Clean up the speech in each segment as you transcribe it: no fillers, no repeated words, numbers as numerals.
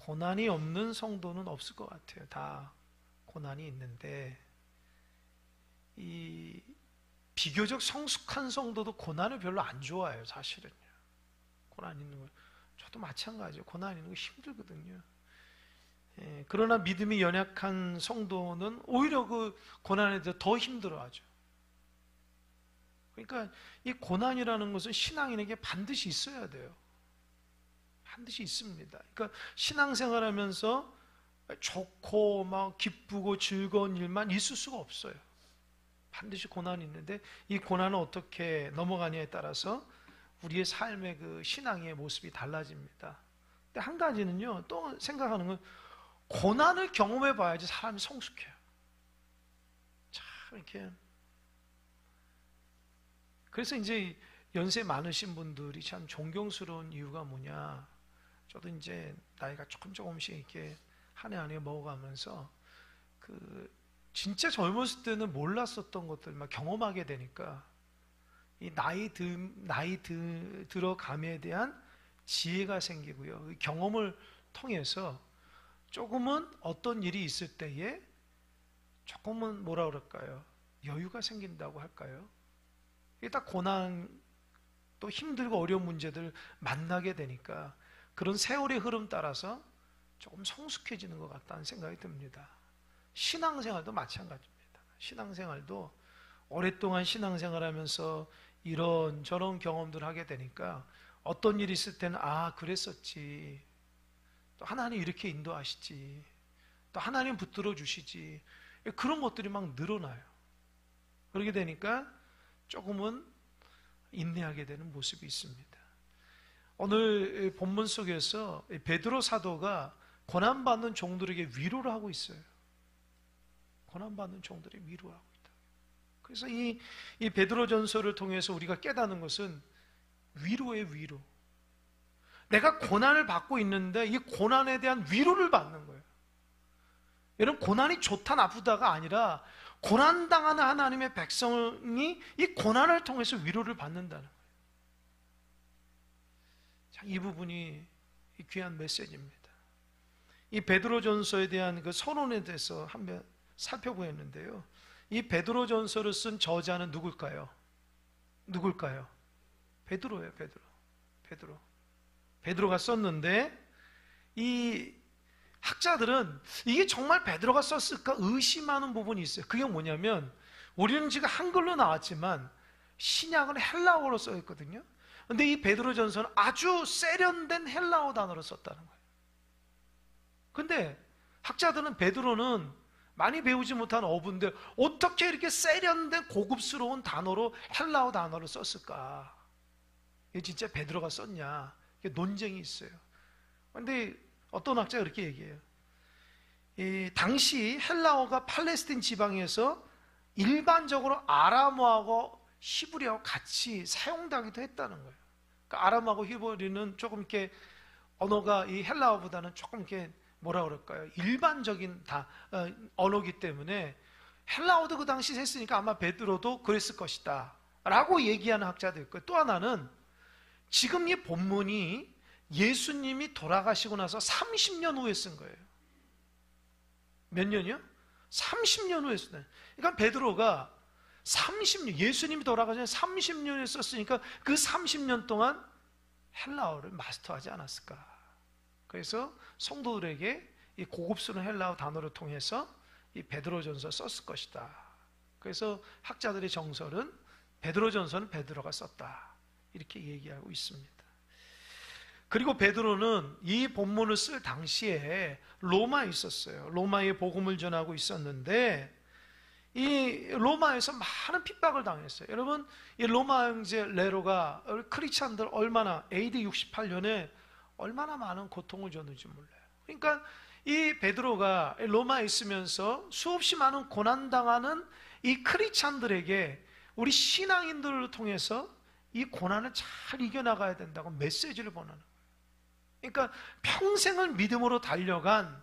고난이 없는 성도는 없을 것 같아요. 다 고난이 있는데, 이 비교적 성숙한 성도도 고난을 별로 안 좋아해요. 사실은요. 고난 있는 거, 저도 마찬가지예요. 고난 있는 거 힘들거든요. 그러나 믿음이 연약한 성도는 오히려 그 고난에 대해서 더 힘들어하죠. 그러니까 이 고난이라는 것은 신앙인에게 반드시 있어야 돼요. 반드시 있습니다. 그러니까 신앙생활하면서 좋고 막 기쁘고 즐거운 일만 있을 수가 없어요. 반드시 고난이 있는데, 이 고난을 어떻게 넘어가냐에 따라서 우리의 삶의 그 신앙의 모습이 달라집니다. 근데 한 가지는요, 또 생각하는 건, 고난을 경험해 봐야지 사람이 성숙해요. 참 이렇게. 그래서 이제 연세 많으신 분들이 참 존경스러운 이유가 뭐냐, 저도 이제 나이가 조금씩 이렇게 한 해 한 해 먹어가면서 진짜 젊었을 때는 몰랐었던 것들 막 경험하게 되니까, 이 나이 들어감에 대한 지혜가 생기고요. 이 경험을 통해서 조금은 어떤 일이 있을 때에 조금은 뭐라 그럴까요? 여유가 생긴다고 할까요? 이게 딱 고난, 또 힘들고 어려운 문제들 만나게 되니까 그런 세월의 흐름 따라서 조금 성숙해지는 것 같다는 생각이 듭니다. 신앙생활도 마찬가지입니다. 신앙생활도 오랫동안 신앙생활하면서 이런저런 경험들을 하게 되니까 어떤 일이 있을 때는 그랬었지, 또 하나님 이렇게 인도하시지, 또 하나님 붙들어 주시지, 그런 것들이 막 늘어나요. 그렇게 되니까 조금은 인내하게 되는 모습이 있습니다. 오늘 본문 속에서 베드로 사도가 고난받는 종들에게 위로를 하고 있어요. 고난받는 종들에게 위로하고 있다. 그래서 이 베드로 전서를 통해서 우리가 깨닫는 것은 위로의 위로. 내가 고난을 받고 있는데 이 고난에 대한 위로를 받는 거예요. 여러분, 고난이 좋다 나쁘다가 아니라 고난당하는 하나님의 백성이 이 고난을 통해서 위로를 받는다는 거예요. 자, 이 부분이 귀한 메시지입니다. 이 베드로전서에 대한 그 선언에 대해서 한번 살펴보았는데요. 이 베드로전서를 쓴 저자는 누굴까요? 베드로예요. 베드로가 썼는데, 이 학자들은 이게 정말 베드로가 썼을까 의심하는 부분이 있어요. 그게 뭐냐면, 우리는 지금 한글로 나왔지만 신약은 헬라어로 써 있거든요. 근데 이 베드로전서는 아주 세련된 헬라어 단어로 썼다는 거예요. 근데 학자들은 베드로는 많이 배우지 못한 어부인데 어떻게 이렇게 세련된 고급스러운 단어로 헬라어 단어를 썼을까? 이게 진짜 베드로가 썼냐? 이게 논쟁이 있어요. 그런데 어떤 학자가 이렇게 얘기해요. 당시 헬라어가 팔레스틴 지방에서 일반적으로 아람어하고 히브리어하고 같이 사용되기도 했다는 거예요. 그러니까 아람어하고 히브리는 조금 이렇게 언어가 이 헬라어보다는 조금 이렇게 뭐라 그럴까요? 일반적인 언어기 때문에 헬라어도 그 당시 했으니까 아마 베드로도 그랬을 것이다 라고 얘기하는 학자도 있고요. 또 하나는 지금 이 본문이 예수님이 돌아가시고 나서 30년 후에 쓴 거예요. 몇 년이요? 30년 후에 쓴 거예요. 그러니까 베드로가 30년, 예수님이 돌아가신 30년에 썼으니까 그 30년 동안 헬라어를 마스터하지 않았을까. 그래서 성도들에게 이 고급스러운 헬라어 단어를 통해서 이 베드로전서 썼을 것이다. 그래서 학자들의 정설은 베드로전서는 베드로가 썼다, 이렇게 얘기하고 있습니다. 그리고 베드로는 이 본문을 쓸 당시에 로마에 있었어요. 로마에 복음을 전하고 있었는데 이 로마에서 많은 핍박을 당했어요. 여러분, 이 로마 형제 네로가 크리스찬들 얼마나 AD 68년에 얼마나 많은 고통을 줬는지 몰라요. 그러니까 이 베드로가 로마에 있으면서 수없이 많은 고난당하는 이 크리스찬들에게 우리 신앙인들을 통해서 이 고난을 잘 이겨나가야 된다고 메시지를 보내는 거예요. 그러니까 평생을 믿음으로 달려간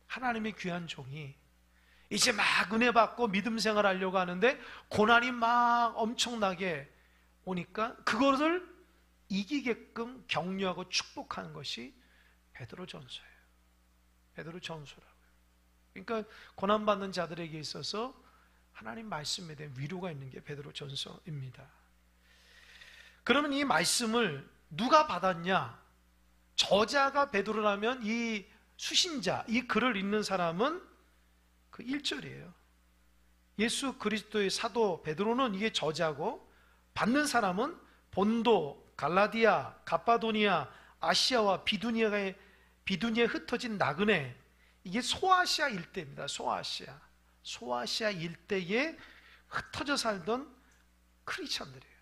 하나님의 귀한 종이 이제 막 은혜 받고 믿음 생활하려고 하는데 고난이 막 엄청나게 오니까 그것을 이기게끔 격려하고 축복하는 것이 베드로전서예요. 베드로 전서라고요. 그러니까 고난받는 자들에게 있어서 하나님 말씀에 대한 위로가 있는 게 베드로 전서입니다. 그러면 이 말씀을 누가 받았냐? 저자가 베드로라면 이 수신자, 이 글을 읽는 사람은 그 1절이에요. 예수 그리스도의 사도 베드로는 이게 저자고, 받는 사람은 본도, 갈라디아, 갑바도니아, 아시아와 비두니아에 흩어진 나그네, 이게 소아시아 일대입니다. 소아시아 일대에 흩어져 살던 크리스찬들이에요.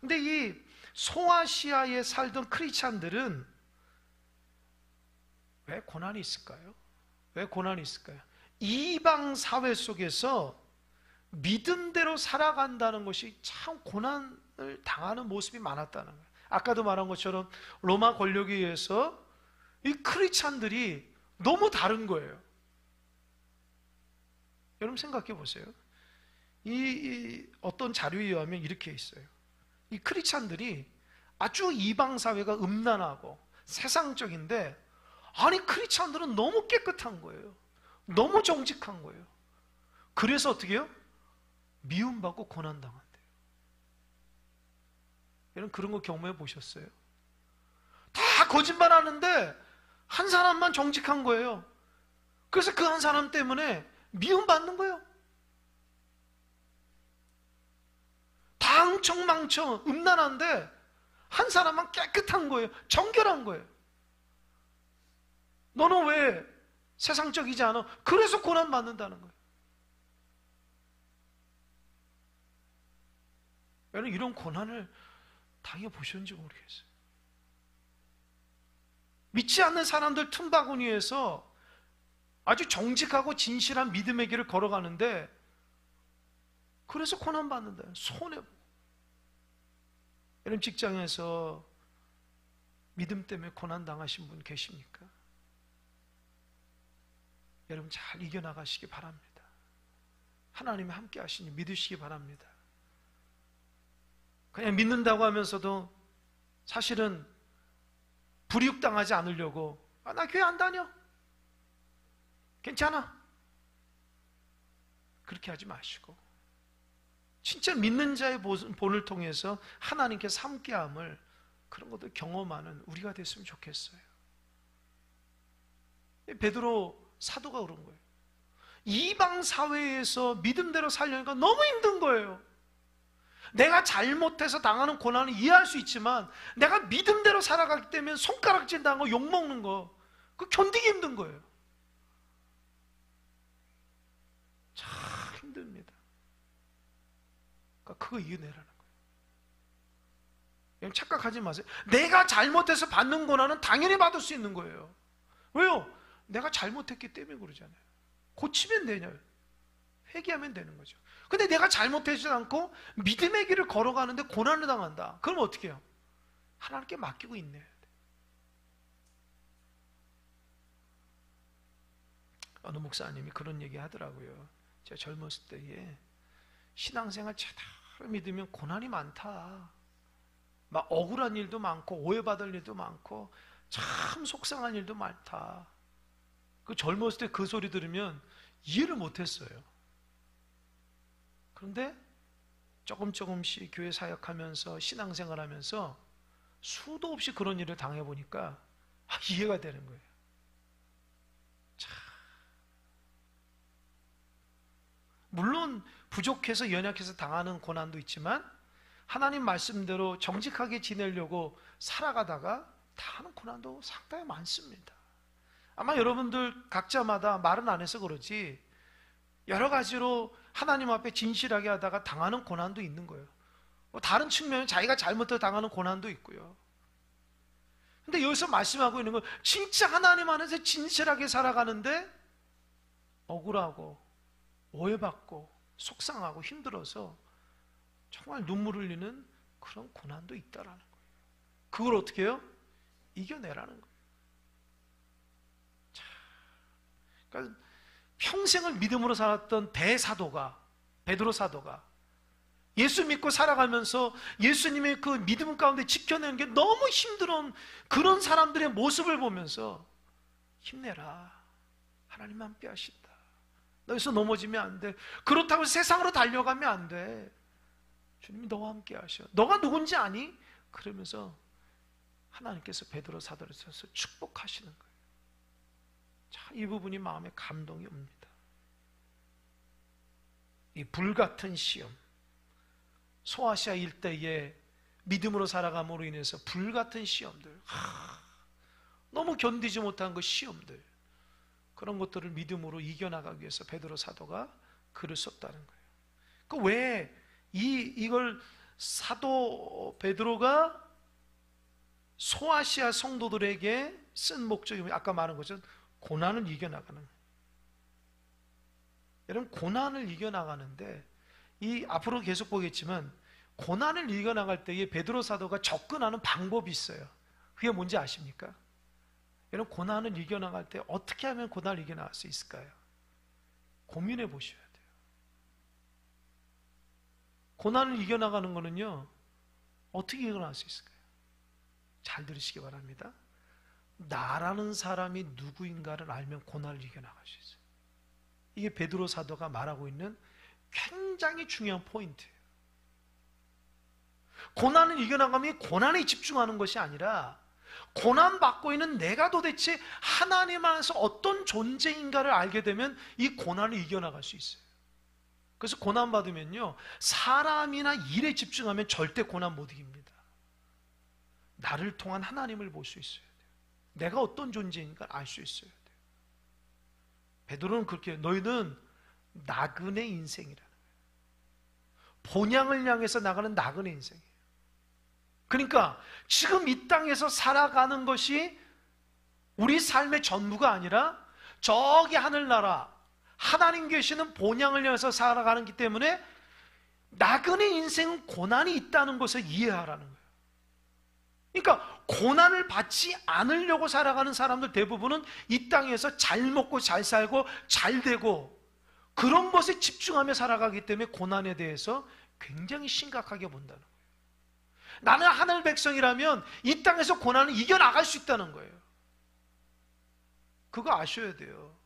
근데 이 소아시아에 살던 크리스찬들은 왜 고난이 있을까요? 왜 고난이 있을까요? 이방 사회 속에서 믿음대로 살아간다는 것이 참 고난을 당하는 모습이 많았다는 거예요. 아까도 말한 것처럼 로마 권력에 의해서 이 크리스찬들이 너무 다른 거예요. 여러분 생각해 보세요. 이 어떤 자료에 의하면 이렇게 있어요. 이 크리스찬들이 아주 이방 사회가 음란하고 세상적인데, 아니 크리스찬들은 너무 깨끗한 거예요. 너무 정직한 거예요. 그래서 어떻게 해요? 미움받고 고난당한대요. 여러분 그런 거 경험해 보셨어요? 다 거짓말하는데 한 사람만 정직한 거예요. 그래서 그 한 사람 때문에 미움받는 거예요. 다 흥청망청 음란한데 한 사람만 깨끗한 거예요. 정결한 거예요. 너는 왜 세상적이지 않아? 그래서 고난받는다는 거예요. 여러분 이런 고난을 당해보셨는지 모르겠어요. 믿지 않는 사람들 틈바구니에서 아주 정직하고 진실한 믿음의 길을 걸어가는데, 그래서 고난받는다. 손해보고. 여러분 직장에서 믿음 때문에 고난당하신 분 계십니까? 여러분 잘 이겨나가시기 바랍니다. 하나님이 함께 하시니 믿으시기 바랍니다. 그냥 믿는다고 하면서도 사실은 불이익당하지 않으려고 나 교회 안 다녀, 괜찮아, 그렇게 하지 마시고 진짜 믿는 자의 본을 통해서 하나님께서 함께함을, 그런 것도 경험하는 우리가 됐으면 좋겠어요. 베드로 사도가 그런 거예요. 이방 사회에서 믿음대로 살려니까 너무 힘든 거예요. 내가 잘못해서 당하는 고난을 이해할 수 있지만 내가 믿음대로 살아가기 때문에 손가락질 당하고 욕먹는 거, 그거 견디기 힘든 거예요. 참 힘듭니다. 그러니까 그거 이겨내라는 거예요. 여러분 착각하지 마세요. 내가 잘못해서 받는 고난은 당연히 받을 수 있는 거예요. 왜요? 내가 잘못했기 때문에 그러잖아요. 고치면 되냐요? 회개하면 되는 거죠. 근데 내가 잘못하지 않고 믿음의 길을 걸어가는데 고난을 당한다. 그럼 어떻게 해요? 하나님께 맡기고 인내해야 돼. 어느 목사님이 그런 얘기 하더라고요. 제가 젊었을 때에 신앙생활 제대로 믿으면 고난이 많다. 막 억울한 일도 많고 오해받을 일도 많고 참 속상한 일도 많다. 그 젊었을 때 그 소리 들으면 이해를 못했어요. 그런데 조금씩 교회 사역하면서 신앙생활하면서 수도 없이 그런 일을 당해보니까 이해가 되는 거예요. 참. 물론 부족해서 연약해서 당하는 고난도 있지만 하나님 말씀대로 정직하게 지내려고 살아가다가 당하는 고난도 상당히 많습니다. 아마 여러분들 각자마다 말은 안 해서 그러지 여러 가지로 하나님 앞에 진실하게 하다가 당하는 고난도 있는 거예요. 다른 측면은 자기가 잘못해서 당하는 고난도 있고요. 근데 여기서 말씀하고 있는 건 진짜 하나님 안에서 진실하게 살아가는데 억울하고 오해받고 속상하고 힘들어서 정말 눈물 흘리는 그런 고난도 있다라는 거예요. 그걸 어떻게 해요? 이겨내라는 거예요. 그러니까 평생을 믿음으로 살았던 대사도가, 베드로 사도가 예수 믿고 살아가면서 예수님의 그 믿음 가운데 지켜내는 게 너무 힘들은 그런 사람들의 모습을 보면서 힘내라. 하나님 함께 하신다. 너 여기서 넘어지면 안 돼. 그렇다고 세상으로 달려가면 안 돼. 주님이 너와 함께 하셔. 너가 누군지 아니? 그러면서 하나님께서 베드로 사도를 써서 축복하시는 거예요. 자, 이 부분이 마음에 감동이 옵니다. 이 불같은 시험, 소아시아 일대에 믿음으로 살아감으로 인해서 불같은 시험들, 너무 견디지 못한 그 시험들, 그런 것들을 믿음으로 이겨나가기 위해서 베드로 사도가 글을 썼다는 거예요. 그 왜 이걸 사도 베드로가 소아시아 성도들에게 쓴 목적이 아까 말한 것처럼 고난을 이겨나가는 거예요. 여러분, 고난을 이겨나가는데 이 앞으로 계속 보겠지만 고난을 이겨나갈 때에 베드로 사도가 접근하는 방법이 있어요. 그게 뭔지 아십니까? 여러분, 고난을 이겨나갈 때 어떻게 하면 고난을 이겨나갈 수 있을까요? 고민해 보셔야 돼요. 고난을 이겨나가는 거는요, 어떻게 이겨나갈 수 있을까요? 잘 들으시기 바랍니다. 나라는 사람이 누구인가를 알면 고난을 이겨나갈 수 있어요. 이게 베드로 사도가 말하고 있는 굉장히 중요한 포인트예요. 고난을 이겨나가면 고난에 집중하는 것이 아니라 고난받고 있는 내가 도대체 하나님 안에서 어떤 존재인가를 알게 되면 이 고난을 이겨나갈 수 있어요. 그래서 고난받으면요, 사람이나 일에 집중하면 절대 고난 못 이깁니다. 나를 통한 하나님을 볼 수 있어야 돼요. 내가 어떤 존재인가 알 수 있어야 돼요. 베드로는 그렇게, 너희는 나그네 인생이라는 거예요. 본향을 향해서 나가는 나그네 인생이에요. 그러니까 지금 이 땅에서 살아가는 것이 우리 삶의 전부가 아니라 저기 하늘나라 하나님 계시는 본향을 향해서 살아가는 기 때문에 나그네 인생은 고난이 있다는 것을 이해하라는 거예요. 그러니까 고난을 받지 않으려고 살아가는 사람들 대부분은 이 땅에서 잘 먹고 잘 살고 잘 되고 그런 것에 집중하며 살아가기 때문에 고난에 대해서 굉장히 심각하게 본다는 거예요. 나는 하늘 백성이라면 이 땅에서 고난을 이겨나갈 수 있다는 거예요. 그거 아셔야 돼요.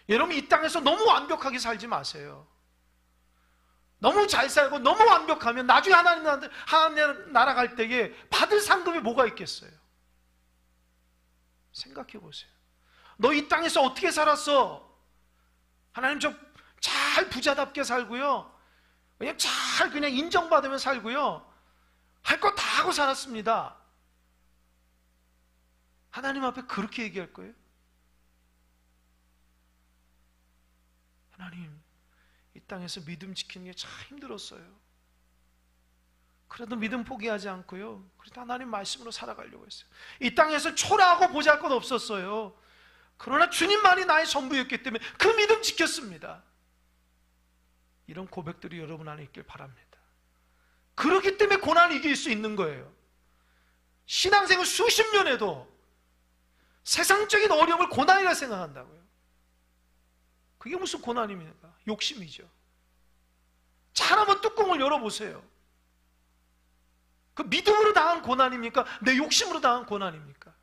여러분, 이 땅에서 너무 완벽하게 살지 마세요. 너무 잘 살고 너무 완벽하면 나중에 하나님 나라 갈 때에 받을 상급이 뭐가 있겠어요? 생각해 보세요. 너 이 땅에서 어떻게 살았어? 하나님, 저 잘 부자답게 살고요, 그냥 인정받으면 살고요, 할 거 다 하고 살았습니다. 하나님 앞에 그렇게 얘기할 거예요? 하나님, 이 땅에서 믿음 지키는 게 참 힘들었어요. 그래도 믿음 포기하지 않고요, 그래도 하나님 말씀으로 살아가려고 했어요. 이 땅에서 초라하고 보잘것 없었어요. 그러나 주님만이 나의 전부였기 때문에 그 믿음 지켰습니다. 이런 고백들이 여러분 안에 있길 바랍니다. 그렇기 때문에 고난을 이길 수 있는 거예요. 신앙생활 수십 년 해도 세상적인 어려움을 고난이라 생각한다고요. 그게 무슨 고난입니까? 욕심이죠. 잘 한번 뚜껑을 열어보세요. 그 믿음으로 당한 고난입니까? 내 욕심으로 당한 고난입니까?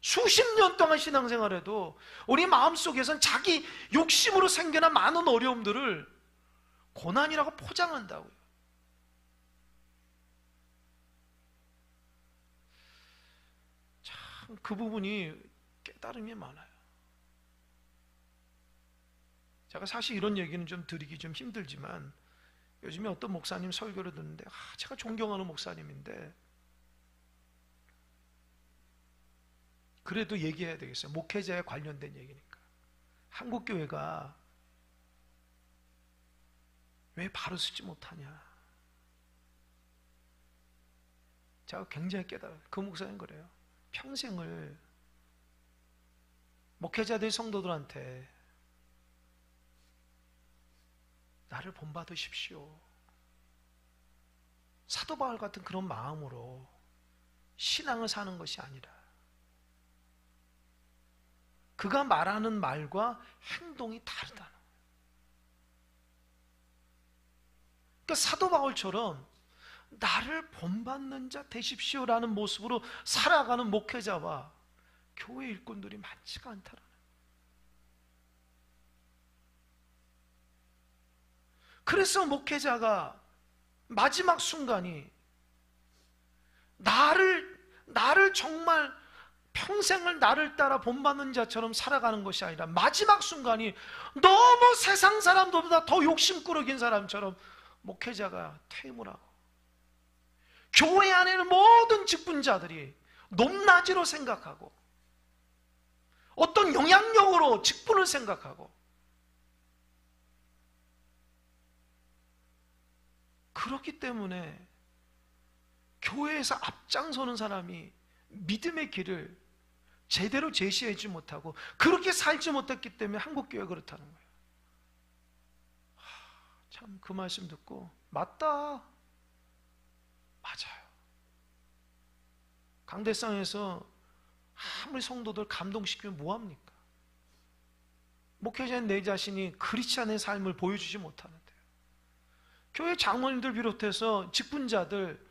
수십 년 동안 신앙생활해도 우리 마음속에선 자기 욕심으로 생겨난 많은 어려움들을 고난이라고 포장한다고요. 참 그 부분이 깨달음이 많아요. 제가 사실 이런 얘기는 좀 드리기 좀 힘들지만 요즘에 어떤 목사님 설교를 듣는데 제가 존경하는 목사님인데 그래도 얘기해야 되겠어요. 목회자에 관련된 얘기니까. 한국교회가 왜 바로 쓰지 못하냐. 제가 굉장히 깨달아요. 그 목사님 그래요. 평생을 목회자들 성도들한테 나를 본받으십시오, 사도 바울 같은 그런 마음으로 신앙을 사는 것이 아니라 그가 말하는 말과 행동이 다르다는 거예요. 그러니까 사도 바울처럼 나를 본받는 자 되십시오라는 모습으로 살아가는 목회자와 교회 일꾼들이 많지가 않다라는. 그래서 목회자가 마지막 순간이 나를 정말 평생을 나를 따라 본받는 자처럼 살아가는 것이 아니라 마지막 순간이 너무 세상 사람들보다 더 욕심꾸러기인 사람처럼 목회자가 퇴임을 하고, 교회 안에 있는 모든 직분자들이 높낮이로 생각하고 어떤 영향력으로 직분을 생각하고, 그렇기 때문에 교회에서 앞장서는 사람이 믿음의 길을 제대로 제시하지 못하고 그렇게 살지 못했기 때문에 한국교회가 그렇다는 거예요. 참 그 말씀 듣고 맞다, 맞아요. 강대상에서 아무리 성도들 감동시키면 뭐합니까? 목회자인 내 자신이 크리스찬의 삶을 보여주지 못하는데요. 교회 장로님들 비롯해서 직분자들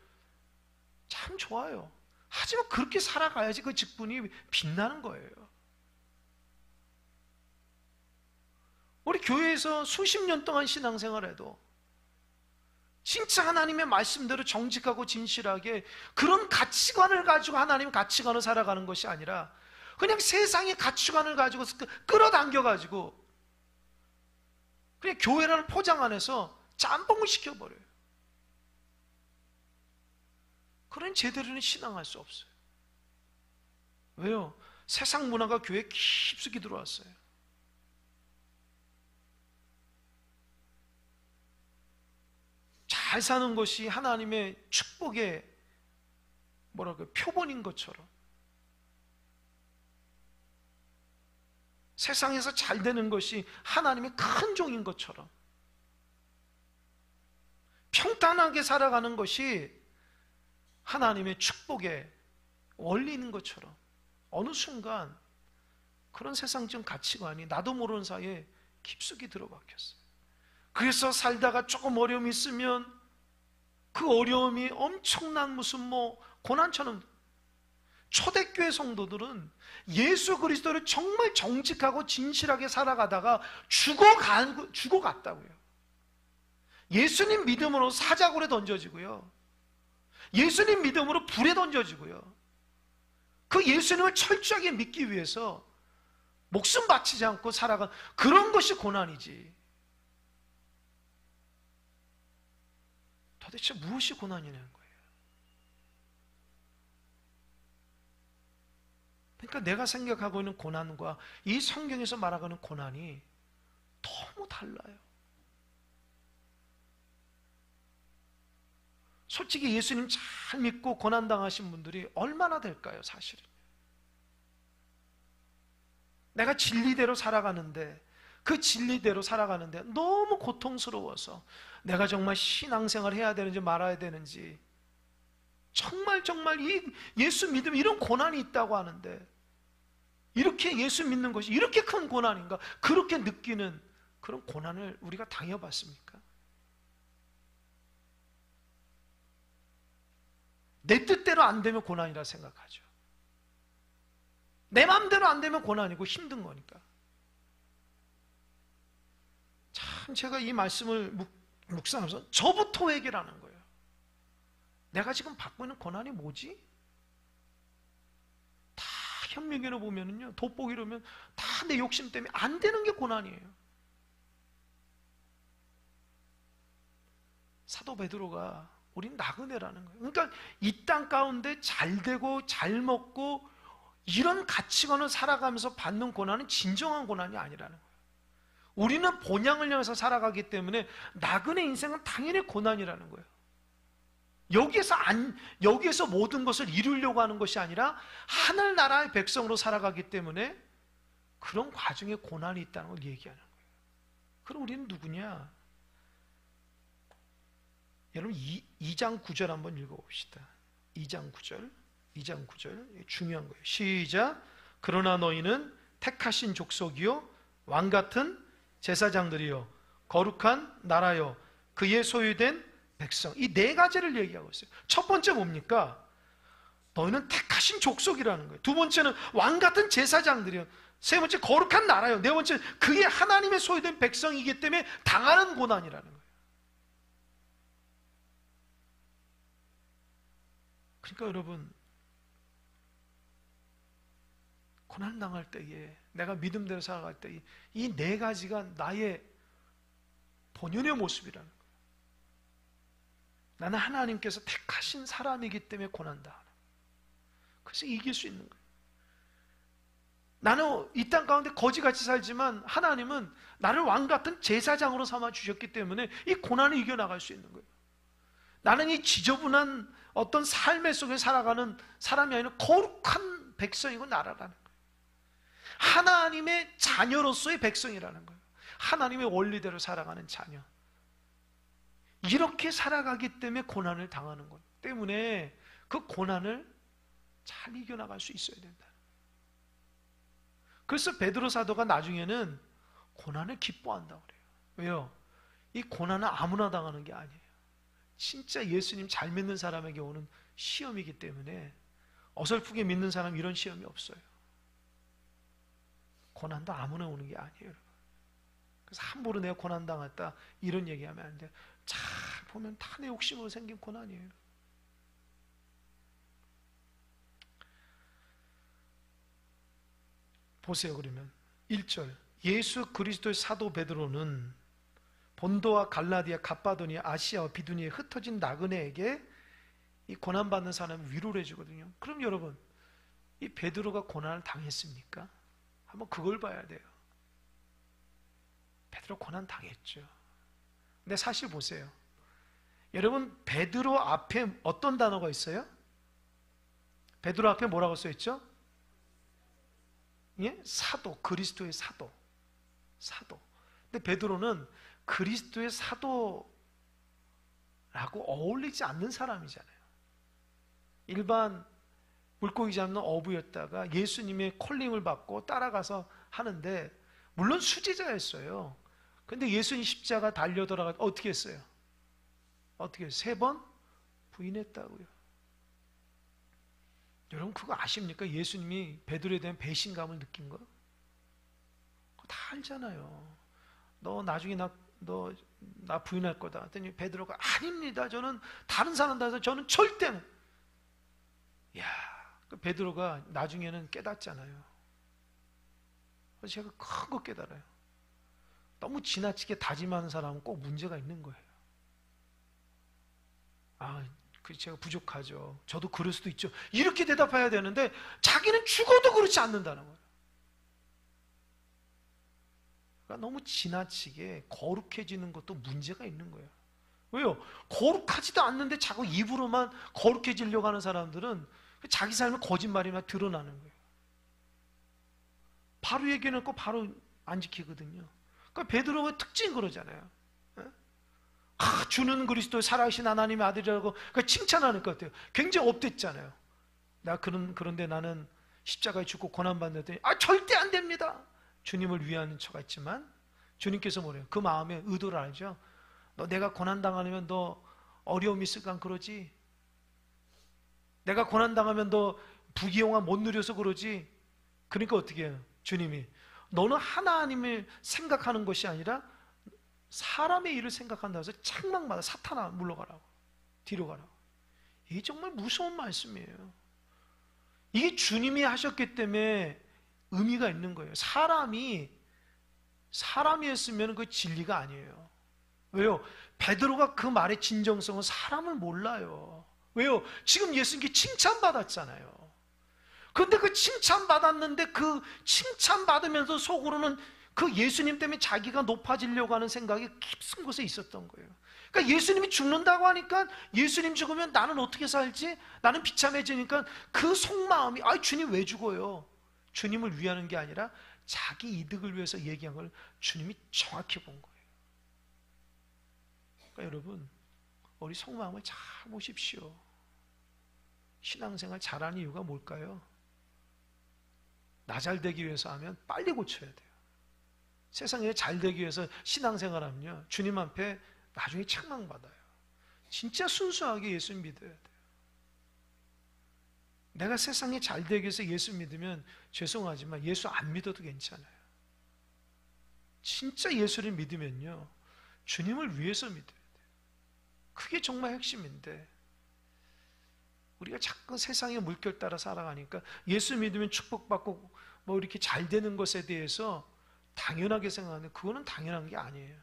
참 좋아요. 하지만 그렇게 살아가야지 그 직분이 빛나는 거예요. 우리 교회에서 수십 년 동안 신앙생활해도 진짜 하나님의 말씀대로 정직하고 진실하게 그런 가치관을 가지고 하나님의 가치관을 살아가는 것이 아니라 그냥 세상의 가치관을 가지고 끌어당겨가지고 그냥 교회라는 포장 안에서 짬뽕을 시켜버려요. 그런 제대로는 신앙할 수 없어요. 왜요? 세상 문화가 교회에 깊숙이 들어왔어요. 잘 사는 것이 하나님의 축복의 표본인 것처럼, 세상에서 잘 되는 것이 하나님의 큰 종인 것처럼, 평탄하게 살아가는 것이 하나님의 축복의 원리인 것처럼 어느 순간 그런 세상적 가치관이 나도 모르는 사이에 깊숙이 들어박혔어요. 그래서 살다가 조금 어려움이 있으면 그 어려움이 엄청난 무슨 고난처럼, 초대교회 성도들은 예수 그리스도를 정말 정직하고 진실하게 살아가다가 죽어갔다고요. 예수님 믿음으로 사자굴에 던져지고요, 예수님 믿음으로 불에 던져지고요, 그 예수님을 철저하게 믿기 위해서 목숨 바치지 않고 살아간 그런 것이 고난이지. 도대체 무엇이 고난이냐는 거예요. 그러니까 내가 생각하고 있는 고난과 이 성경에서 말하는 고난이 너무 달라요. 솔직히 예수님 잘 믿고 고난당하신 분들이 얼마나 될까요, 사실은? 내가 진리대로 살아가는데, 그 진리대로 살아가는데 너무 고통스러워서 내가 정말 신앙생활 해야 되는지 말아야 되는지, 정말 이 예수 믿음 이런 고난이 있다고 하는데 이렇게 예수 믿는 것이 이렇게 큰 고난인가? 그렇게 느끼는 그런 고난을 우리가 당해봤습니까? 내 뜻대로 안 되면 고난이라 생각하죠. 내 마음대로 안 되면 고난이고 힘든 거니까. 참 제가 이 말씀을 묵상하면서 저부터 회개라는 거예요. 내가 지금 받고 있는 고난이 뭐지? 다 현미경으로 보면은요, 돋보기로 보면 다 내 욕심 때문에 안 되는 게 고난이에요. 사도 베드로가 우린 나그네라는 거예요. 그러니까 이 땅 가운데 잘 되고 잘 먹고 이런 가치관을 살아가면서 받는 고난은 진정한 고난이 아니라는 거예요. 우리는 본향을 향해서 살아가기 때문에 나그네 인생은 당연히 고난이라는 거예요. 여기에서 모든 것을 이루려고 하는 것이 아니라 하늘나라의 백성으로 살아가기 때문에 그런 과정에 고난이 있다는 걸 얘기하는 거예요. 그럼 우리는 누구냐? 여러분 2장 9절 한번 읽어봅시다. 2장 9절 중요한 거예요. 시작. 그러나 너희는 택하신 족속이요 왕같은 제사장들이요 거룩한 나라요 그의 소유된 백성. 이 네 가지를 얘기하고 있어요. 첫 번째 뭡니까? 너희는 택하신 족속이라는 거예요. 두 번째는 왕같은 제사장들이요. 세 번째 거룩한 나라요. 네 번째 그의 하나님의 소유된 백성이기 때문에 당하는 고난이라는 거예요. 그러니까 여러분, 고난당할 때에, 내가 믿음대로 살아갈 때에 이 네 가지가 나의 본연의 모습이라는 거예요. 나는 하나님께서 택하신 사람이기 때문에 고난당하는 거예요. 그래서 이길 수 있는 거예요. 나는 이 땅 가운데 거지같이 살지만 하나님은 나를 왕같은 제사장으로 삼아 주셨기 때문에 이 고난을 이겨나갈 수 있는 거예요. 나는 이 지저분한 어떤 삶의 속에 살아가는 사람이 아니라 거룩한 백성이고 나라라는 거예요. 하나님의 자녀로서의 백성이라는 거예요. 하나님의 원리대로 살아가는 자녀. 이렇게 살아가기 때문에 고난을 당하는 것 때문에 그 고난을 잘 이겨나갈 수 있어야 된다. 그래서 베드로 사도가 나중에는 고난을 기뻐한다고 그래요. 왜요? 이 고난은 아무나 당하는 게 아니에요. 진짜 예수님 잘 믿는 사람에게 오는 시험이기 때문에 어설프게 믿는 사람 이런 시험이 없어요. 고난도 아무나 오는 게 아니에요, 여러분. 그래서 함부로 내가 고난당했다 이런 얘기하면 안 돼요. 잘 보면 다 내 욕심으로 생긴 고난이에요. 보세요. 그러면 1절 예수 그리스도의 사도 베드로는 본도와 갈라디아, 갑바도니아, 아시아와 비두니에 흩어진 나그네에게 이 고난받는 사람을 위로를 해주거든요. 그럼 여러분, 이 베드로가 고난을 당했습니까? 한번 그걸 봐야 돼요. 베드로 고난 당했죠. 근데 사실 보세요. 여러분, 베드로 앞에 어떤 단어가 있어요? 베드로 앞에 뭐라고 써있죠? 예? 사도, 그리스도의 사도. 사도. 근데 베드로는 그리스도의 사도라고 어울리지 않는 사람이잖아요. 일반 물고기 잡는 어부였다가 예수님의 콜링을 받고 따라가서 하는데, 물론 수제자였어요. 근데 예수님 십자가 달려 돌아가 어떻게 했어요? 어떻게 했어요? 3번 부인했다고요. 여러분 그거 아십니까? 예수님이 베드로에 대한 배신감을 느낀 거? 그거 다 알잖아요. 너 나중에 나 부인할 거다. 그랬더니 베드로가 아닙니다. 저는 다른 사람 따라서 저는 절대. 야, 그 베드로가 나중에는 깨닫잖아요. 그래서 제가 큰 거 깨달아요. 너무 지나치게 다짐하는 사람은 꼭 문제가 있는 거예요. 아, 제가 부족하죠. 저도 그럴 수도 있죠. 이렇게 대답해야 되는데 자기는 죽어도 그렇지 않는다는 거예요. 그러니까 너무 지나치게 거룩해지는 것도 문제가 있는 거예요. 왜요? 거룩하지도 않는데 자꾸 입으로만 거룩해지려고 하는 사람들은 자기 삶의 거짓말이만 드러나는 거예요. 바로 얘기해놓고 바로 안 지키거든요. 그러니까 베드로의 특징이 그러잖아요. 주는 그리스도 살아계신 하나님의 아들이라고 그러니까 칭찬하는 것 같아요. 굉장히 업됐잖아요. 그런데 나는 십자가에 죽고 고난받는다더니 절대 안 됩니다. 주님을 위하는 척 했지만 주님께서 뭐래요? 그 마음의 의도를 알죠. 내가 고난당하면 너 어려움이 있을까 그러지. 내가 고난당하면 너 부귀영화 못 누려서 그러지. 그러니까 어떻게 해요? 주님이 너는 하나님을 생각하는 것이 아니라 사람의 일을 생각한다고 해서 책망받아. 사탄아 물러가라고, 뒤로 가라고. 이게 정말 무서운 말씀이에요. 이게 주님이 하셨기 때문에 의미가 있는 거예요. 사람이 했으면 그 진리가 아니에요. 왜요? 베드로가 그 말의 진정성은 사람을 몰라요. 왜요? 지금 예수님께 칭찬받았잖아요. 그런데 그 칭찬받았는데 그 칭찬받으면서 속으로는 그 예수님 때문에 자기가 높아지려고 하는 생각이 깊은 곳에 있었던 거예요. 그러니까 예수님이 죽는다고 하니까 예수님 죽으면 나는 어떻게 살지? 나는 비참해지니까 그 속마음이 주님 왜 죽어요? 주님을 위하는 게 아니라 자기 이득을 위해서 얘기한 걸 주님이 정확히 본 거예요. 그러니까 여러분 우리 속마음을 잘 보십시오. 신앙생활 잘하는 이유가 뭘까요? 나 잘 되기 위해서 하면 빨리 고쳐야 돼요. 세상에 잘 되기 위해서 신앙생활하면요 주님 앞에 나중에 책망받아요. 진짜 순수하게 예수님 믿어야 돼요. 내가 세상에 잘 되기 위해서 예수 믿으면 죄송하지만 예수 안 믿어도 괜찮아요. 진짜 예수를 믿으면요, 주님을 위해서 믿어야 돼요. 그게 정말 핵심인데, 우리가 자꾸 세상의 물결 따라 살아가니까 예수 믿으면 축복받고 뭐 이렇게 잘 되는 것에 대해서 당연하게 생각하는데, 그거는 당연한 게 아니에요.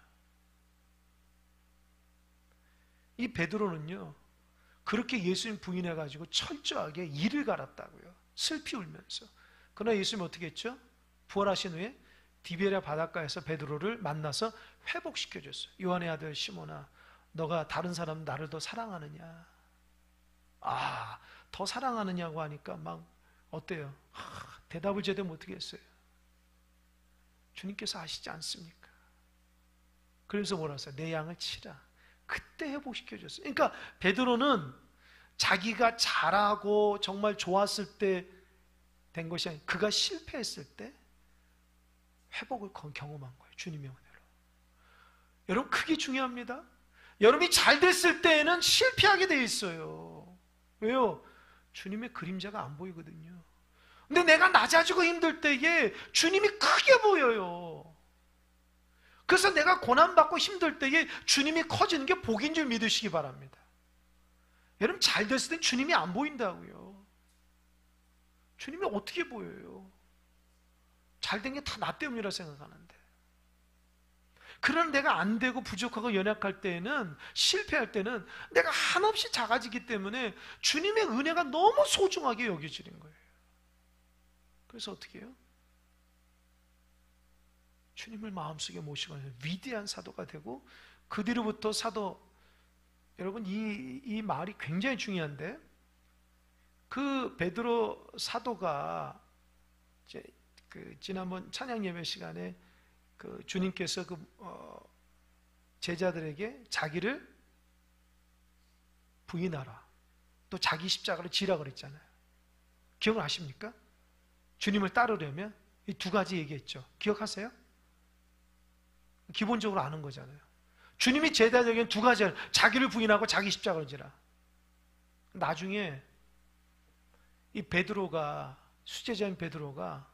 이 베드로는요, 그렇게 예수님 부인해가지고 철저하게 이를 갈았다고요. 슬피 울면서. 그러나 예수님 어떻게 했죠? 부활하신 후에 디베랴 바닷가에서 베드로를 만나서 회복시켜줬어요. 요한의 아들 시몬아, 너가 다른 사람 나를 더 사랑하느냐? 아, 더 사랑하느냐고 하니까 막 어때요? 대답을 제대로 못하겠어요. 주님께서 아시지 않습니까? 그래서 뭐라 했어요? 내 양을 치라. 그때 회복시켜줬어요. 그러니까 베드로는 자기가 잘하고 정말 좋았을 때 된 것이 아니라 그가 실패했을 때 회복을 경험한 거예요. 주님의 은혜로. 여러분, 그게 중요합니다. 여러분이 잘 됐을 때에는 실패하게 돼 있어요. 왜요? 주님의 그림자가 안 보이거든요. 근데 내가 낮아지고 힘들 때에 주님이 크게 보여요. 그래서 내가 고난받고 힘들 때에 주님이 커지는 게 복인 줄 믿으시기 바랍니다. 여러분, 잘 됐을 땐 주님이 안 보인다고요. 주님이 어떻게 보여요? 잘 된 게 다 나 때문이라 생각하는데. 그러나 내가 안 되고 부족하고 연약할 때에는, 실패할 때는 내가 한없이 작아지기 때문에 주님의 은혜가 너무 소중하게 여겨지는 거예요. 그래서 어떻게 해요? 주님을 마음속에 모시고 위대한 사도가 되고, 그 뒤로부터 사도, 여러분 이 말이 굉장히 중요한데, 그 베드로 사도가 이제 지난번 찬양 예배 시간에 주님께서 제자들에게 자기를 부인하라, 또 자기 십자가를 지라 그랬잖아요. 기억하십니까? 주님을 따르려면 이 두 가지 얘기했죠. 기억하세요? 기본적으로 아는 거잖아요. 주님이 제자들에게는 두 가지, 자기를 부인하고 자기 십자가를 지라. 나중에 이 베드로가, 수제자인 베드로가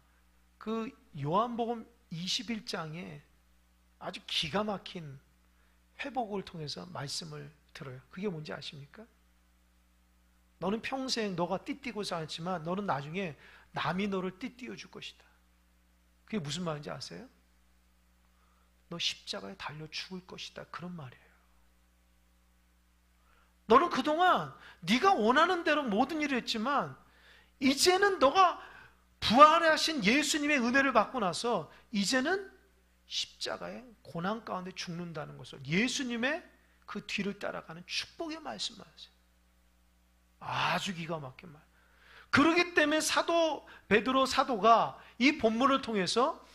그 요한복음 21장에 아주 기가 막힌 회복을 통해서 말씀을 들어요. 그게 뭔지 아십니까? 너는 평생 너가 띠띠고 살았지만 너는 나중에 남이 너를 띠띠어 줄 것이다. 그게 무슨 말인지 아세요? 너 십자가에 달려 죽을 것이다. 그런 말이에요. 너는 그동안 네가 원하는 대로 모든 일을 했지만 이제는 너가 부활하신 예수님의 은혜를 받고 나서 이제는 십자가의 고난 가운데 죽는다는 것을, 예수님의 그 뒤를 따라가는 축복의 말씀하세요. 아주 기가 막힌 말. 그렇기 때문에 베드로 사도가 이 본문을 통해서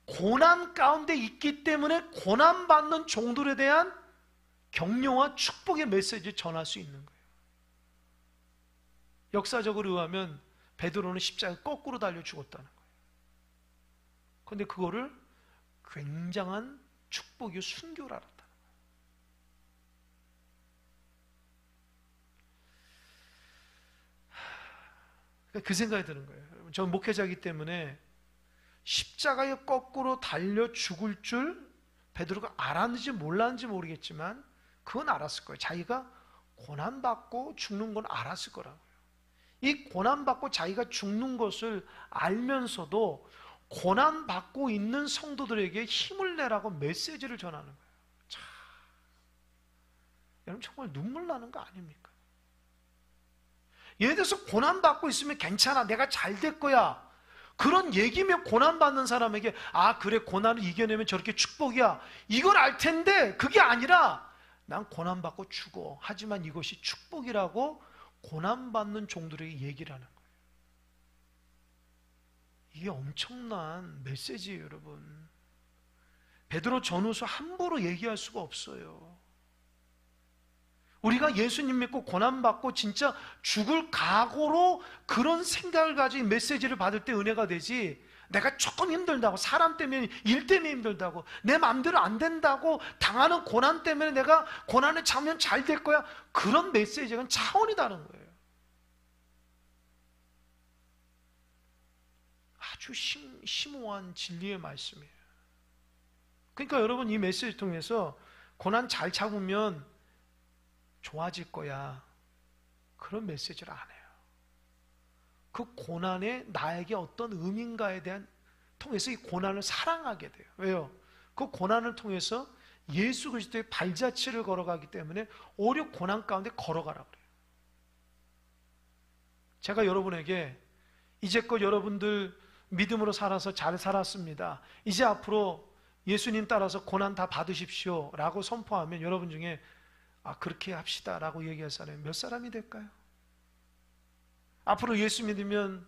고난 가운데 있기 때문에 고난받는 종들에 대한 격려와 축복의 메시지를 전할 수 있는 거예요. 역사적으로 의하면 베드로는 십자가에 거꾸로 달려 죽었다는 거예요. 그런데 그거를 굉장한 축복이요 순교를 알았다는 거예요. 그러니까 그 생각이 드는 거예요. 저는 목회자이기 때문에 십자가에 거꾸로 달려 죽을 줄 베드로가 알았는지 몰랐는지 모르겠지만 그건 알았을 거예요. 자기가 고난받고 죽는 건 알았을 거라고요. 이 고난받고 자기가 죽는 것을 알면서도 고난받고 있는 성도들에게 힘을 내라고 메시지를 전하는 거예요. 참, 여러분 정말 눈물 나는 거 아닙니까? 예를 들어서 고난받고 있으면 괜찮아, 내가 잘 될 거야, 그런 얘기면 고난받는 사람에게 아 그래, 고난을 이겨내면 저렇게 축복이야, 이걸 알 텐데 그게 아니라 난 고난받고 죽어, 하지만 이것이 축복이라고 고난받는 종들에게 얘기를 하는 거예요. 이게 엄청난 메시지예요, 여러분. 베드로 전후서 함부로 얘기할 수가 없어요. 우리가 예수님 믿고 고난받고 진짜 죽을 각오로 그런 생각을 가지고 메시지를 받을 때 은혜가 되지, 내가 조금 힘들다고, 사람 때문에, 일 때문에 힘들다고, 내 마음대로 안 된다고 당하는 고난 때문에 내가 고난에 참으면 잘 될 거야, 그런 메시지는 차원이 다른 거예요. 아주 심오한 진리의 말씀이에요. 그러니까 여러분, 이 메시지 통해서 고난 잘 참으면 좋아질 거야, 그런 메시지를 안 해요. 그 고난에 나에게 어떤 의미인가에 대한 통해서 이 고난을 사랑하게 돼요. 왜요? 그 고난을 통해서 예수 그리스도의 발자취를 걸어가기 때문에 오히려 고난 가운데 걸어가라 그래요. 제가 여러분에게 이제껏 여러분들 믿음으로 살아서 잘 살았습니다, 이제 앞으로 예수님 따라서 고난 다 받으십시오 라고 선포하면 여러분 중에 그렇게 합시다 라고 얘기할 사람이 몇 사람이 될까요? 앞으로 예수 믿으면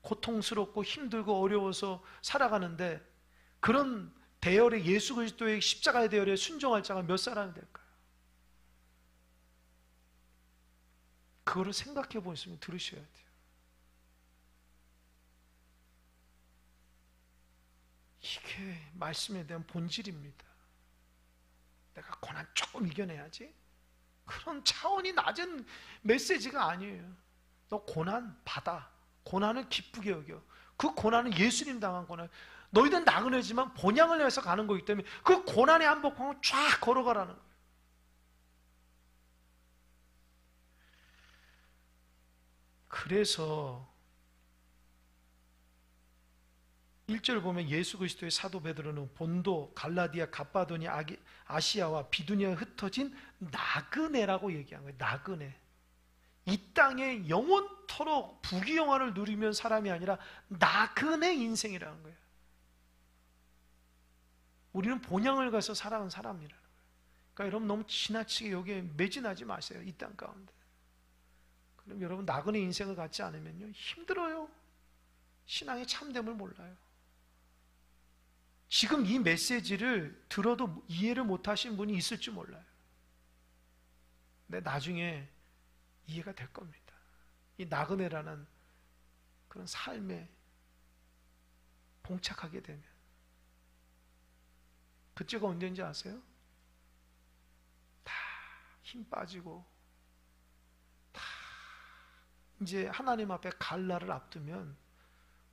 고통스럽고 힘들고 어려워서 살아가는데 그런 대열에, 예수 그리스도의 십자가의 대열에 순종할 자가 몇 사람이 될까요? 그거를 생각해 보시면 들으셔야 돼요. 이게 말씀에 대한 본질입니다. 내가 고난 조금 이겨내야지, 그런 차원이 낮은 메시지가 아니에요. 너 고난 받아. 고난을 기쁘게 여겨. 그 고난은 예수님 당한 고난. 너희들은 나그네지만 본향을 위해서 가는 거기 때문에 그 고난의 한복판을 쫙 걸어가라는 거예요. 그래서 1절 보면 예수 그리스도의 사도 베드로는 본도, 갈라디아, 갑바도니아, 아시아와 비두니아에 흩어진 나그네라고 얘기한 거예요. 나그네. 이 땅에 영원토록 부귀영화를 누리면 사람이 아니라 나그네 인생이라는 거예요. 우리는 본향을 가서 살아가는 사람이라는 거예요. 그러니까 여러분, 너무 지나치게 여기에 매진하지 마세요. 이 땅 가운데. 그럼 여러분, 나그네 인생을 갖지 않으면요, 힘들어요. 신앙의 참됨을 몰라요. 지금 이 메시지를 들어도 이해를 못하신 분이 있을지 몰라요. 근데 나중에 이해가 될 겁니다. 이 나그네라는 그런 삶에 봉착하게 되면. 그때가 언제인지 아세요? 다 힘 빠지고 다 이제 하나님 앞에 갈 날을 앞두면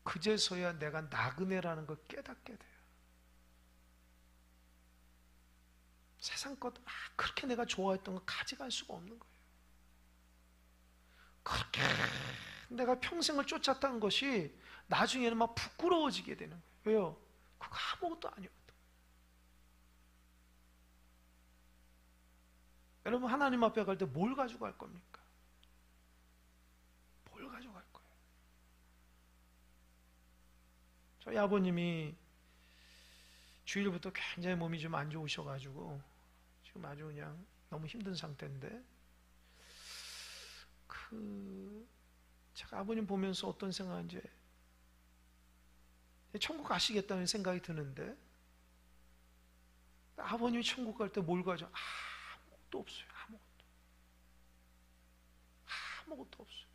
그제서야 내가 나그네라는 걸 깨닫게 돼요. 세상 것 그렇게 내가 좋아했던 거 가져갈 수가 없는 거예요. 그렇게 내가 평생을 쫓았던 것이 나중에는 막 부끄러워지게 되는 거예요. 왜요? 그거 아무것도 아니었다. 여러분, 하나님 앞에 갈 때 뭘 가지고 갈 겁니까? 뭘 가지고 갈 거예요? 저희 아버님이 주일부터 굉장히 몸이 좀 안 좋으셔가지고 지금 아주 그냥 너무 힘든 상태인데, 제가 아버님 보면서 어떤 생각인지, 천국 가시겠다는 생각이 드는데, 아버님이 천국 갈 때 뭘 가져? 아무것도 없어요. 아무것도 없어요.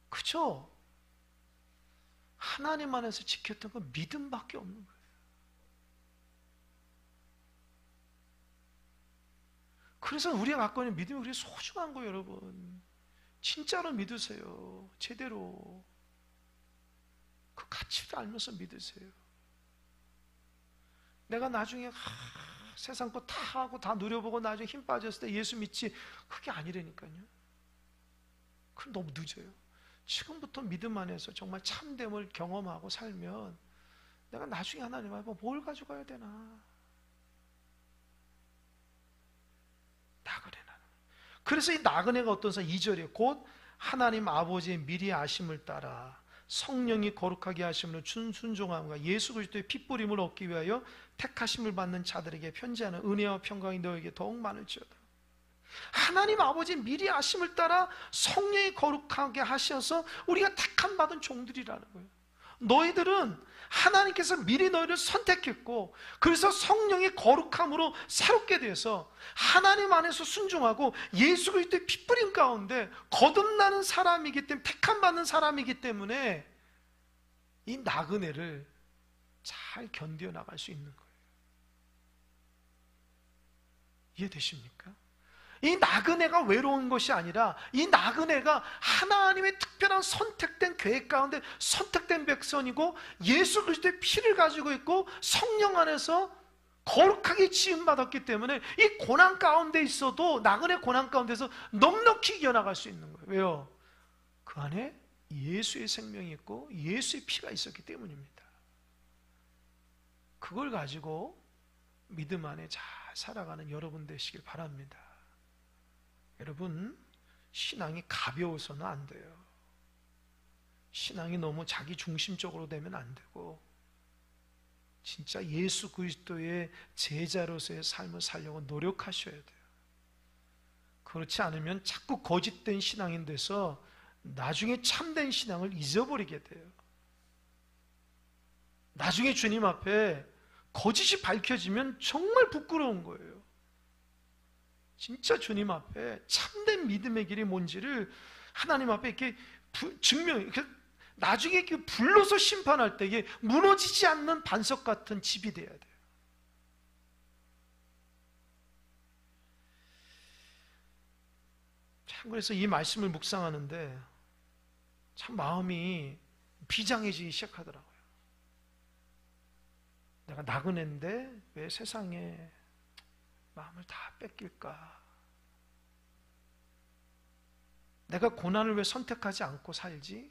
그쵸? 하나님 안에서 지켰던 건 믿음밖에 없는 거예요. 그래서 우리가 갖고 있는 믿음이 그렇게 소중한 거예요, 여러분. 진짜로 믿으세요. 제대로. 그 가치를 알면서 믿으세요. 내가 나중에 세상 거 다 하고 다 누려보고 나중에 힘 빠졌을 때 예수 믿지, 그게 아니라니까요. 그건 너무 늦어요. 지금부터 믿음 안에서 정말 참됨을 경험하고 살면 내가 나중에 하나님 앞에 뭘 가져가야 되나. 나그네라는. 그래서 이 나그네가 어떤 사 2절이에요. 곧 하나님 아버지의 미리 아심을 따라 성령이 거룩하게 하심으로 순종함과 예수 그리스도의 핏부림을 얻기 위하여 택하심을 받는 자들에게 편지하는 은혜와 평강이 너에게 더욱 많을지어다. 하나님 아버지 미리 아심을 따라 성령이 거룩하게 하셔서 우리가 택함 받은 종들이라는 거예요. 너희들은 하나님께서 미리 너희를 선택했고, 그래서 성령의 거룩함으로 새롭게 돼서 하나님 안에서 순종하고 예수 그리스도의 핏부림 가운데 거듭나는 사람이기 때문에, 택함 받는 사람이기 때문에 이 나그네를 잘 견뎌 나갈 수 있는 거예요. 이해되십니까? 이 나그네가 외로운 것이 아니라 이 나그네가 하나님의 특별한 선택된 계획 가운데 선택된 백성이고 예수 그리스도의 피를 가지고 있고 성령 안에서 거룩하게 지음받았기 때문에 이 고난 가운데 있어도 나그네 고난 가운데서 넉넉히 이겨나갈 수 있는 거예요. 왜요? 그 안에 예수의 생명이 있고 예수의 피가 있었기 때문입니다. 그걸 가지고 믿음 안에 잘 살아가는 여러분 되시길 바랍니다. 여러분, 신앙이 가벼워서는 안 돼요. 신앙이 너무 자기 중심적으로 되면 안 되고 진짜 예수 그리스도의 제자로서의 삶을 살려고 노력하셔야 돼요. 그렇지 않으면 자꾸 거짓된 신앙인 돼서 나중에 참된 신앙을 잊어버리게 돼요. 나중에 주님 앞에 거짓이 밝혀지면 정말 부끄러운 거예요. 진짜 주님 앞에 참된 믿음의 길이 뭔지를 하나님 앞에 이렇게 나중에 이렇게 불러서 심판할 때 이게 무너지지 않는 반석 같은 집이 돼야 돼요. 참, 그래서 이 말씀을 묵상하는데 참 마음이 비장해지기 시작하더라고요. 내가 나그네인데 왜 세상에 마음을 다 뺏길까? 내가 고난을 왜 선택하지 않고 살지?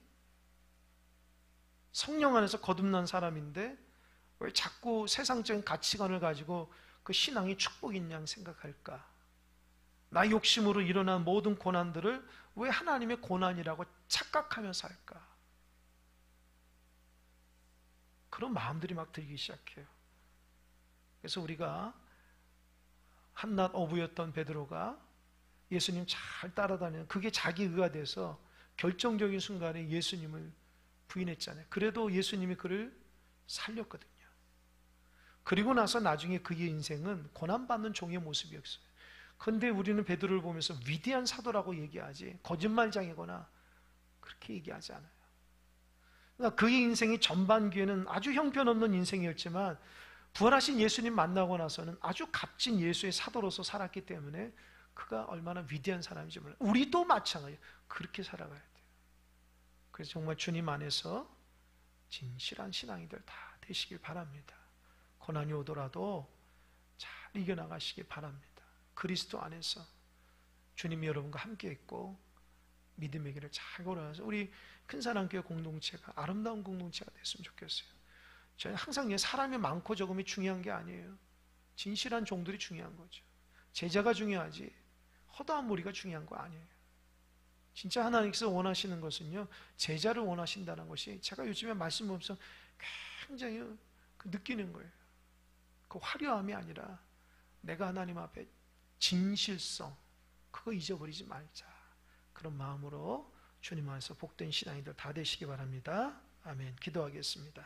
성령 안에서 거듭난 사람인데 왜 자꾸 세상적인 가치관을 가지고 그 신앙이 축복인 양 생각할까? 나 욕심으로 일어난 모든 고난들을 왜 하나님의 고난이라고 착각하며 살까? 그런 마음들이 막 들기 시작해요. 그래서 우리가 한낱 어부였던 베드로가 예수님 잘 따라다니는 그게 자기 의가 돼서 결정적인 순간에 예수님을 부인했잖아요. 그래도 예수님이 그를 살렸거든요. 그리고 나서 나중에 그의 인생은 고난받는 종의 모습이었어요. 그런데 우리는 베드로를 보면서 위대한 사도라고 얘기하지 거짓말장이거나 그렇게 얘기하지 않아요. 그러니까 그의 인생이 전반기에는 아주 형편없는 인생이었지만 부활하신 예수님 만나고 나서는 아주 값진 예수의 사도로서 살았기 때문에 그가 얼마나 위대한 사람인지 몰라요. 우리도 마찬가지예요. 그렇게 살아가야 돼요. 그래서 정말 주님 안에서 진실한 신앙이들 다 되시길 바랍니다. 고난이 오더라도 잘 이겨나가시길 바랍니다. 그리스도 안에서 주님이 여러분과 함께 있고 믿음의 길을 잘 걸어가서 우리 큰사랑교회 공동체가 아름다운 공동체가 됐으면 좋겠어요. 저는 항상 사람이 많고 적음이 중요한 게 아니에요. 진실한 종들이 중요한 거죠. 제자가 중요하지 허다한 무리가 중요한 거 아니에요. 진짜 하나님께서 원하시는 것은요, 제자를 원하신다는 것이 제가 요즘에 말씀 보면서 굉장히 느끼는 거예요. 그 화려함이 아니라 내가 하나님 앞에 진실성, 그거 잊어버리지 말자. 그런 마음으로 주님 안에서 복된 신앙이들 다 되시기 바랍니다. 아멘. 기도하겠습니다.